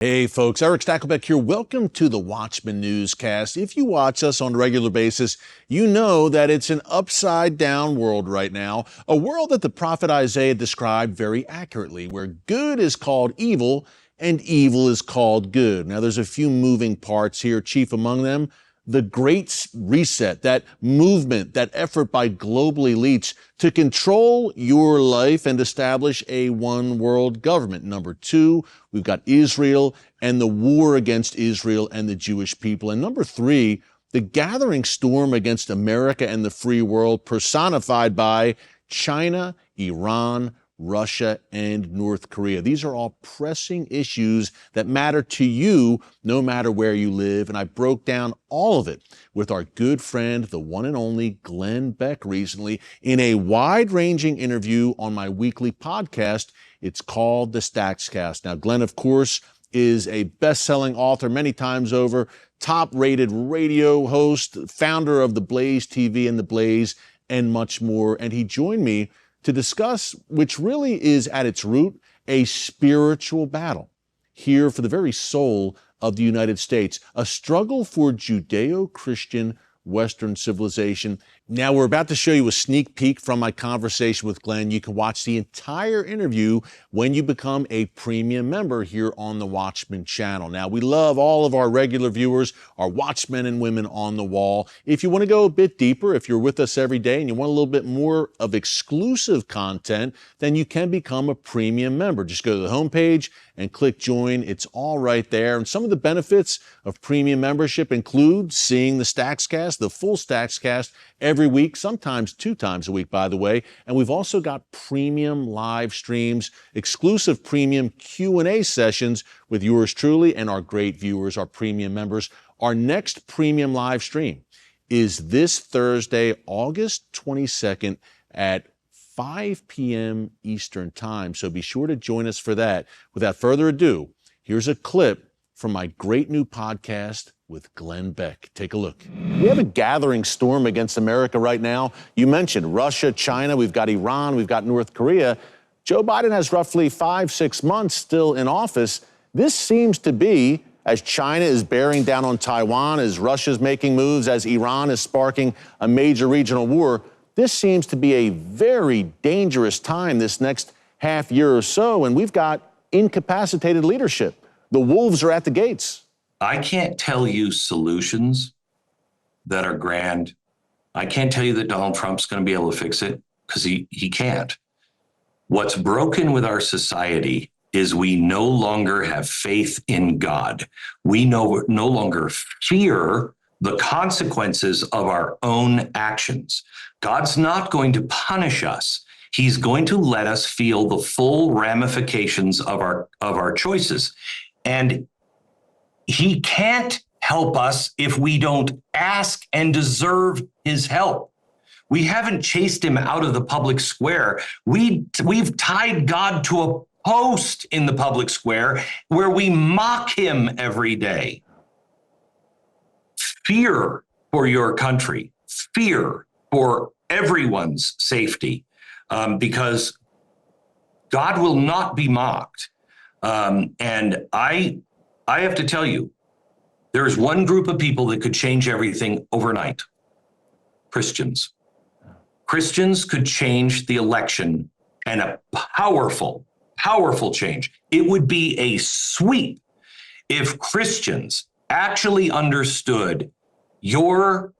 Hey folks, Erick Stakelbeck here. Welcome to the Watchman Newscast. If you watch us on a regular basis, you know that it's an upside down world right now, a world that the prophet Isaiah described very accurately, where good is called evil and evil is called good. Now there's a few moving parts here, chief among them, the Great Reset, that movement, that effort by global elites to control your life and establish a one world government. Number two, we've got Israel and the war against Israel and the Jewish people. And number three, the gathering storm against America and the free world personified by China, Iran, Russia, and North Korea. These are all pressing issues that matter to you no matter where you live. And I broke down all of it with our good friend, the one and only Glenn Beck, recently in a wide-ranging interview on my weekly podcast. It's called the Stakscast. Now, Glenn, of course, is a best-selling author many times over, top-rated radio host, founder of the Blaze TV and the Blaze, and much more. And he joined me to discuss, which really is at its root, a spiritual battle here for the very soul of the United States, a struggle for Judeo-Christian Western civilization. Now, we're about to show you a sneak peek from my conversation with Glenn. You can watch the entire interview when you become a premium member here on the Watchman channel. Now, we love all of our regular viewers, our Watchmen and women on the wall. If you want to go a bit deeper, if you're with us every day and you want a little bit more of exclusive content, then you can become a premium member. Just go to the homepage and click join. It's all right there. And some of the benefits of premium membership include seeing the Stakscast, the full Stakscast, every week, sometimes 2 times a week, by the way. And we've also got premium live streams, exclusive premium Q&A sessions with yours truly and our great viewers, our premium members. Our next premium live stream is this Thursday, August 22nd at 5 p.m. Eastern Time. So be sure to join us for that. Without further ado, here's a clip from my great new podcast with Glenn Beck. Take a look. We have a gathering storm against America right now. You mentioned Russia, China, we've got Iran, we've got North Korea. Joe Biden has roughly 5-6 months still in office. This seems to be, as China is bearing down on Taiwan, as Russia's making moves, as Iran is sparking a major regional war, this seems to be a very dangerous time this next half year or so, and we've got incapacitated leadership. The wolves are at the gates. I can't tell you solutions that are grand. I can't tell you that Donald Trump's going to be able to fix it, because he can't. What's broken with our society is we no longer have faith in God. We no longer fear the consequences of our own actions. God's not going to punish us. He's going to let us feel the full ramifications of our choices. And he can't help us if we don't ask and deserve his help. We haven't chased him out of the public square. We've tied God to a post in the public square where we mock him every day. Fear for your country, fear for everyone's safety, because God will not be mocked. And I have to tell you, there is one group of people that could change everything overnight. Christians. Christians could change the election, and a powerful, powerful change. It would be a sweep if Christians actually understood your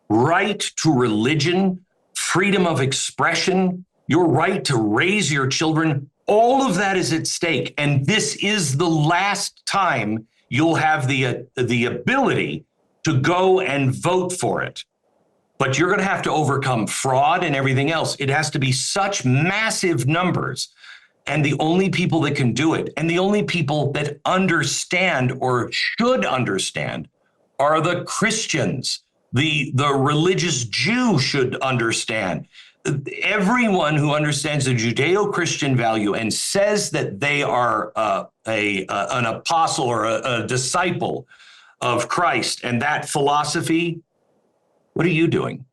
right to religion, freedom of expression, your right to raise your children. All of that is at stake. And this is the last time you'll have the ability to go and vote for it. But you're going to have to overcome fraud and everything else. It has to be such massive numbers. And the only people that can do it, and the only people that understand or should understand, are the Christians. The religious Jew should understand. Everyone who understands the Judeo-Christian value and says that they are an apostle or a disciple of Christ and that philosophy, what are you doing?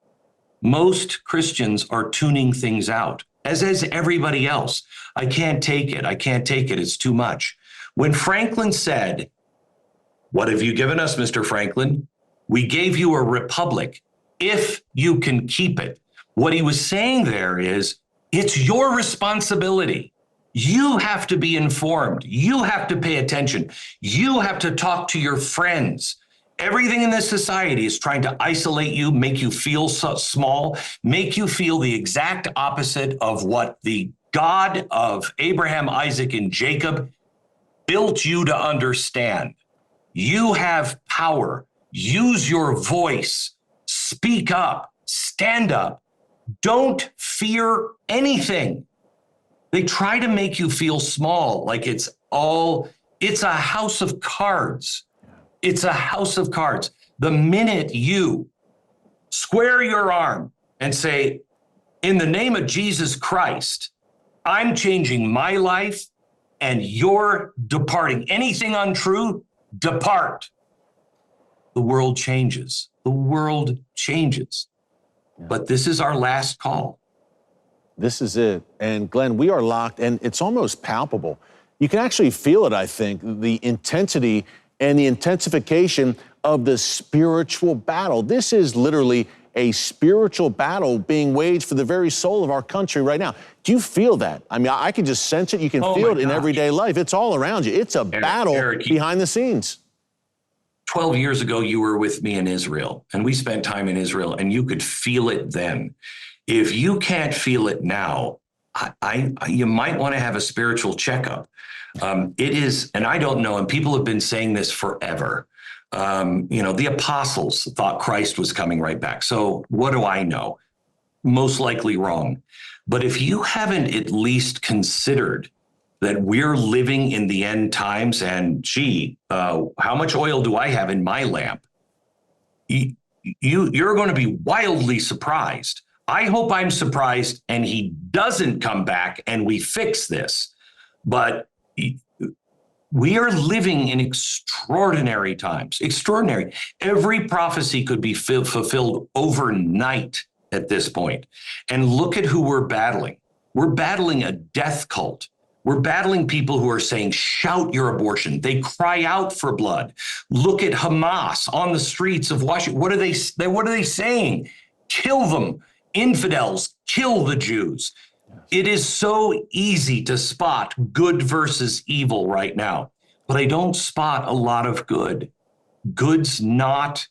Most Christians are tuning things out, as is everybody else. I can't take it. I can't take it. It's too much. When Franklin said, "What have you given us, Mr. Franklin? We gave you a republic if you can keep it." What he was saying there is, it's your responsibility. You have to be informed. You have to pay attention. You have to talk to your friends. Everything in this society is trying to isolate you, make you feel so small, make you feel the exact opposite of what the God of Abraham, Isaac, and Jacob built you to understand. You have power. Use your voice. Speak up. Stand up. Don't fear anything. They try to make you feel small, like it's a house of cards. It's a house of cards. The minute you square your arm and say, "In the name of Jesus Christ, I'm changing my life and you're departing. Anything untrue, depart." The world changes. The world changes. Yeah. But this is our last call. This is it. And Glenn, we are locked, and it's almost palpable. You can actually feel it, I think, the intensity and the intensification of the spiritual battle. This is literally a spiritual battle being waged for the very soul of our country right now. Do you feel that? I mean, I can just sense it. You can feel it in everyday life. It's all around you. It's a battle behind the scenes. 12 years ago, you were with me in Israel, and we spent time in Israel, and you could feel it then. If you can't feel it now, you might want to have a spiritual checkup. It is, and I don't know, and people have been saying this forever. The apostles thought Christ was coming right back. So what do I know? Most likely wrong. But if you haven't at least considered that we're living in the end times, and how much oil do I have in my lamp? You're going to be wildly surprised. I hope I'm surprised and he doesn't come back and we fix this. But we are living in extraordinary times, extraordinary. Every prophecy could be fulfilled overnight at this point. And look at who we're battling. We're battling a death cult. We're battling people who are saying, shout your abortion. They cry out for blood. Look at Hamas on the streets of Washington. What are they saying? Kill them. Infidels, kill the Jews. It is so easy to spot good versus evil right now, but I don't spot a lot of good. Good's not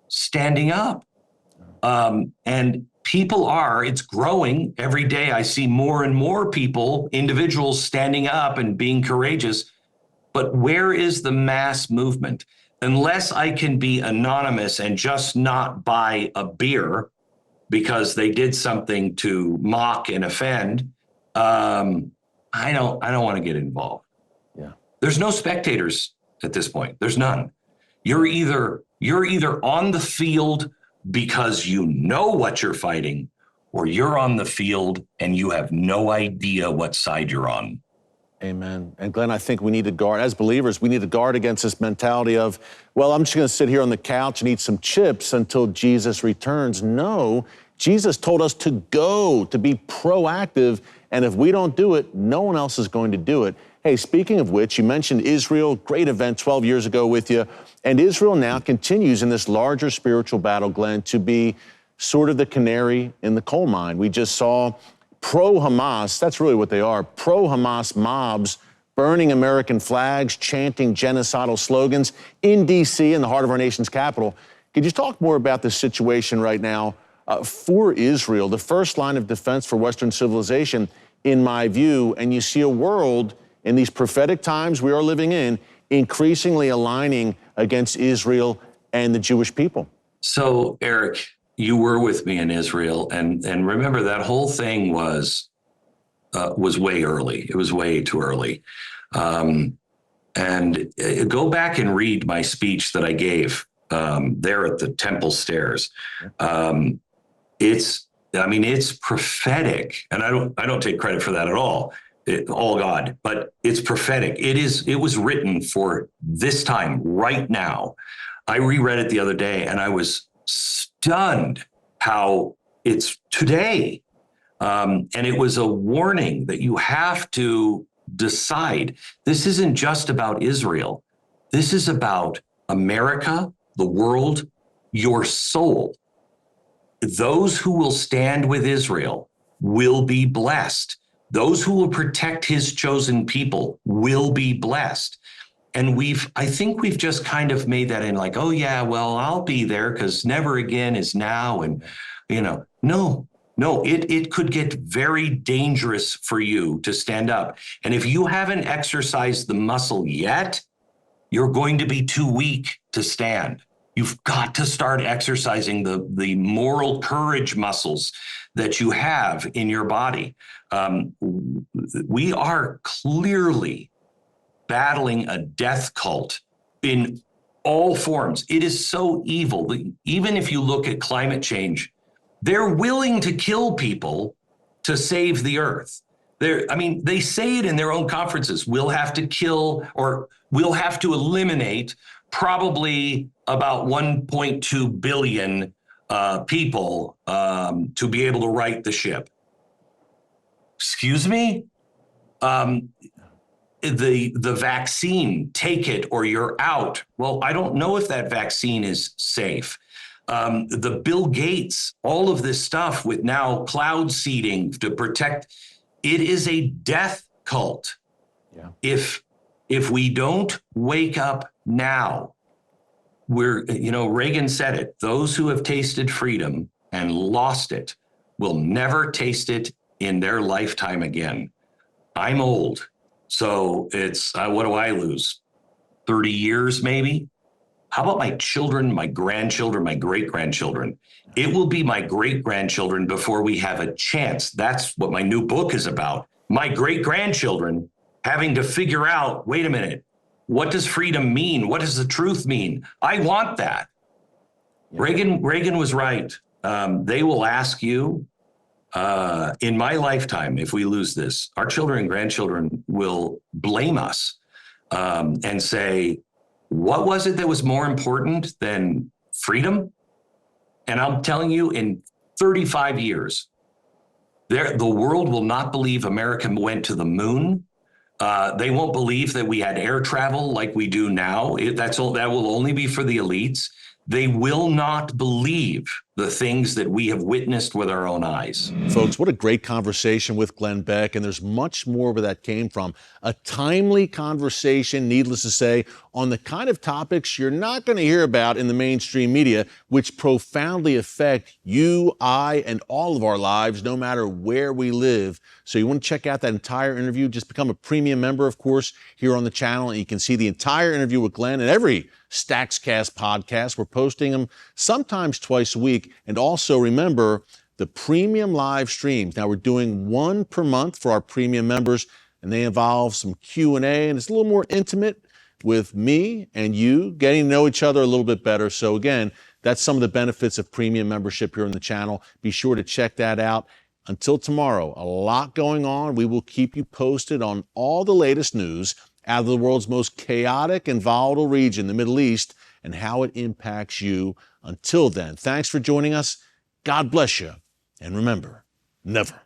standing up. And it's growing every day. I see more and more people, individuals standing up and being courageous. But where is the mass movement? Unless I can be anonymous and just not buy a beer because they did something to mock and offend, I don't want to get involved. Yeah. There's no spectators at this point. There's none. You're either on the field because you know what you're fighting, or you're on the field and you have no idea what side you're on. Amen. And Glenn, I think we need to guard, as believers, we need to guard against this mentality of, well, I'm just going to sit here on the couch and eat some chips until Jesus returns. No, Jesus told us to go, to be proactive. And if we don't do it, no one else is going to do it. Hey, speaking of which, you mentioned Israel, great event 12 years ago with you. And Israel now continues in this larger spiritual battle, Glenn, to be sort of the canary in the coal mine. We just saw pro-Hamas, that's really what they are, pro-Hamas mobs burning American flags, chanting genocidal slogans in D.C., in the heart of our nation's capital. Could you talk more about this situation right now for Israel, the first line of defense for Western civilization, in my view, and you see a world in these prophetic times we are living in increasingly aligning against Israel and the Jewish people? So, Eric, you were with me in Israel, and remember that whole thing was way early. It was way too early. And go back and read my speech that I gave there at the temple stairs. It's prophetic, and I don't take credit for that at all. All God, but it's prophetic. It was written for this time right now. I reread it the other day and I was stunned how it's today. And it was a warning that you have to decide. This isn't just about Israel. This is about America, the world, your soul. Those who will stand with Israel will be blessed. Those who will protect his chosen people will be blessed. And I think we've just kind of made that in like, oh yeah, well, I'll be there because never again is now. And, no, it could get very dangerous for you to stand up. And if you haven't exercised the muscle yet, you're going to be too weak to stand. You've got to start exercising the moral courage muscles that you have in your body. We are clearly battling a death cult in all forms. It is so evil. Even if you look at climate change, they're willing to kill people to save the earth. They say it in their own conferences. We'll have to kill, or we'll have to eliminate probably about 1.2 billion people to be able to right the ship. Excuse me? The vaccine, take it or you're out. Well, I don't know if that vaccine is safe. The Bill Gates, all of this stuff with now cloud seeding to protect, it is a death cult. Yeah. If we don't wake up now, Reagan said it, those who have tasted freedom and lost it will never taste it in their lifetime again. I'm old, so it's, what do I lose? 30 years maybe? How about my children, my grandchildren, my great-grandchildren? It will be my great-grandchildren before we have a chance. That's what my new book is about. My great-grandchildren having to figure out, wait a minute, what does freedom mean? What does the truth mean? I want that. Yeah. Reagan was right. They will ask you, in my lifetime, if we lose this, our children and grandchildren will blame us and say, what was it that was more important than freedom? And I'm telling you, in 35 years, the world will not believe America went to the moon. They won't believe that we had air travel like we do now. That will only be for the elites. They will not believe the things that we have witnessed with our own eyes. Folks, what a great conversation with Glenn Beck, and there's much more where that came from. A timely conversation, needless to say, on the kind of topics you're not going to hear about in the mainstream media, which profoundly affect you, I, and all of our lives, no matter where we live. So you want to check out that entire interview, just become a premium member, of course, here on the channel, and you can see the entire interview with Glenn and every Stakscast podcast. We're posting them sometimes twice a week. And also remember the premium live streams. Now we're doing one per month for our premium members, and they involve some Q&A, and it's a little more intimate with me and you, getting to know each other a little bit better. So again, that's some of the benefits of premium membership here on the channel. Be sure to check that out. Until tomorrow, a lot going on. We will keep you posted on all the latest news out of the world's most chaotic and volatile region, the Middle East, and how it impacts you. Until then, thanks for joining us. God bless you. And remember, never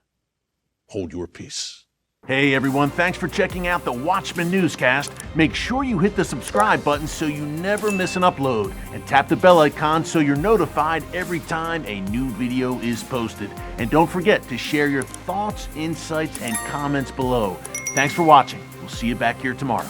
hold your peace. Hey everyone, thanks for checking out the Watchman Newscast. Make sure you hit the subscribe button so you never miss an upload, and tap the bell icon so you're notified every time a new video is posted. And don't forget to share your thoughts, insights, and comments below. Thanks for watching. We'll see you back here tomorrow.